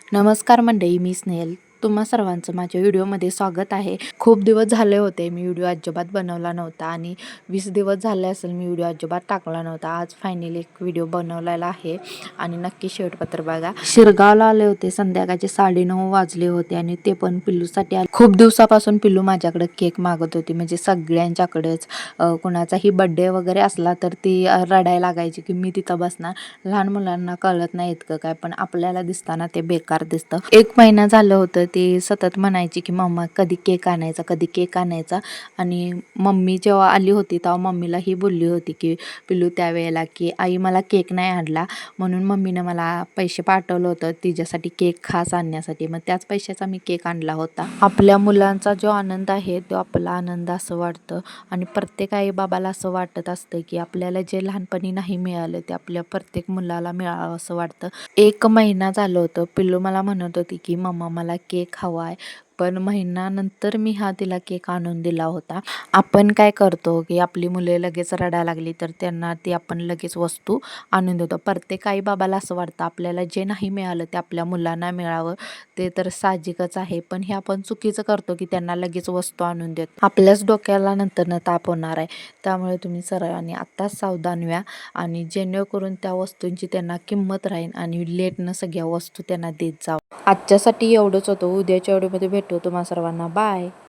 नमस्कार मंडळी, मी स्नेहल. तुम्हा सर्वांचं माझ्या व्हिडिओमध्ये स्वागत आहे. खूप दिवस झाले होते मी व्हिडिओ अजिबात बनवला नव्हता आणि 20 दिवस झाले असेल मी व्हिडिओ अजिबात टाकला नव्हता. आज फायनली एक व्हिडिओ बनवलेला आहे आणि नक्की शेवटपत्र बघा. शिरगावला आले होते, संध्याकाळचे 9:30 वाजले होते आणि ते पण पिल्लूसाठी आले. खूप दिवसापासून पिल्लू माझ्याकडे केक मागत होती, म्हणजे सगळ्यांच्याकडेच. कुणाचाही बड्डे वगैरे असला तर ती रडायला लागायची की मी तिथं बसणार. लहान मुलांना कळत नाही इतकं काय, पण आपल्याला दिसताना ते बेकार दिसतं. 1 महिना झालं होतं ती सतत म्हणायची की मम्मा कधी केक आणायचा, कधी केक आणायचा. आणि मम्मी जेव्हा आली होती तेव्हा मम्मीला ही बोलली होती की पिल्लू त्यावेळेला की आई मला केक नाही आणला, म्हणून मम्मीनं मला पैसे पाठवलं होतं तिच्यासाठी केक खास आणण्यासाठी. मग त्याच पैशाचा मी केक आणला होता. आपल्या मुलांचा जो आनंद आहे तो आपला आनंद असं वाटतं आणि प्रत्येक आई बाबाला असं वाटत असतं की आपल्याला जे लहानपणी नाही मिळालं ते आपल्या प्रत्येक मुलाला मिळावं असं वाटतं. 1 महिना झालं होतं, पिल्लू मला म्हणत होती की मम्मा मला केक हवा आहे, पण महिन्यानंतर मी तिला केक आणून दिला होता. आपण काय करतो की आपली मुले लगेच रडायला लागली तर त्यांना ती आपण लगेच वस्तू आणून देतो. प्रत्येक आई बाबाला असं वाटतं आपल्याला जे नाही मिळालं ते आपल्या मुलांना मिळावं, ते तर साहजिकच आहे. पण हे आपण चुकीचं करतो की त्यांना लगेच वस्तू आणून देतो. आपल्याच डोक्याला नंतर ताप होणार आहे. त्यामुळे तुम्ही सर्वांनी आत्ताच सावधान व्हा आणि जेणेकरून त्या वस्तूंची त्यांना किंमत राहील आणि लेटनं सगळ्या वस्तू त्यांना देत जावं. आजच्यासाठी एवढंच होतं. उद्याच्या व्हिडिओमध्ये भेटू. तुम्हा सर्वांना बाय.